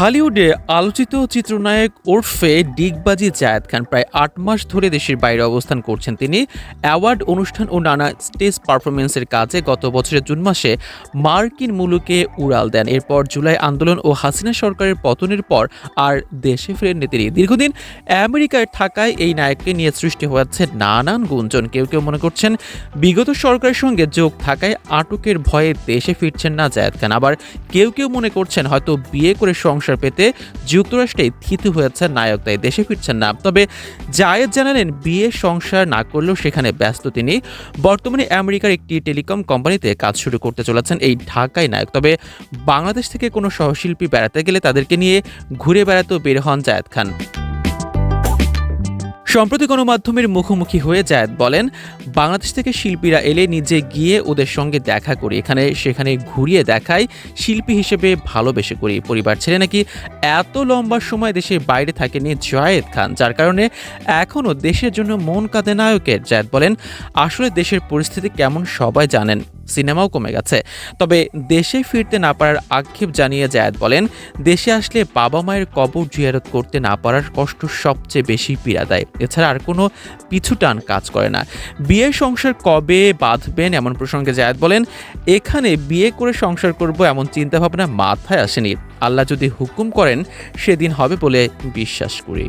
ঢালিউডে আলোচিত চিত্রনায়ক ওরফে ডিগবাজি জায়েদ খান প্রায় ৮ মাস ধরে দেশের বাইরে অবস্থান করছেন। তিনি অ্যাওয়ার্ড অনুষ্ঠান ও নানা স্টেজ পারফরমেন্সের কাজে গত বছরের জুন মাসে মার্কিন মুলুকে উড়াল দেন। এরপর জুলাই আন্দোলন ও হাসিনা সরকারের পতনের পর আর দেশে ফেরেননি তিনি। দীর্ঘদিন আমেরিকায় থাকায় এই নায়ককে নিয়ে সৃষ্টি হয়েছে নানান গুঞ্জন। কেউ কেউ মনে করছেন বিগত সরকারের সঙ্গে যোগ থাকায় আটকের ভয়ে দেশে ফিরছেন না জায়েদ খান। আবার কেউ কেউ মনে করছেন হয়তো বিয়ে করে সংসার পেতে যুক্তরাষ্ট্রে থিতু হয়েছে নায়ক, তাই দেশে ফিরছেন না। তবে জায়েদ জানালেন বিয়ে সংসার না করলেও সেখানে ব্যস্ত তিনি। বর্তমানে আমেরিকার একটি টেলিকম কোম্পানিতে কাজ শুরু করতে চলেছেন এই ঢাকাই নায়ক। তবে বাংলাদেশ থেকে কোনো সহশিল্পী বেড়াতে গেলে তাদেরকে নিয়ে ঘুরে বেড়াতেও বের হন জায়েদ খান। সম্প্রতি গণমাধ্যমের মুখোমুখি হয়ে জায়েদ বলেন, বাংলাদেশ থেকে শিল্পীরা এলে নিজে গিয়ে ওদের সঙ্গে দেখা করি, সেখানে ঘুরিয়ে দেখাই, শিল্পী হিসেবে ভালোবেসে করি। পরিবার ছেড়ে নাকি এত লম্বা সময় দেশের বাইরে থাকেনি জায়েদ খান, যার কারণে এখনও দেশের জন্য মন কাঁদে নায়কের। জায়েদ বলেন, আসলে দেশের পরিস্থিতি কেমন সবাই জানেন, সিনেমাও কমে গেছে। তবে দেশে ফিরতে না পারার আক্ষেপ জানিয়ে জায়েদ বলেন, দেশে আসলে বাবা মায়ের কবর জিয়ারত করতে না পারার কষ্ট সবচেয়ে বেশি পীড়া দেয়। এছাড়া আর কোনো পিছুটান কাজ করে না। বিয়ের সংসার কবে বাঁধবেন এমন প্রসঙ্গে জায়েদ বলেন, এখানে বিয়ে করে সংসার করব এমন চিন্তাভাবনা মাথায় আসেনি। আল্লাহ যদি হুকুম করেন সেদিন হবে বলে বিশ্বাস করি।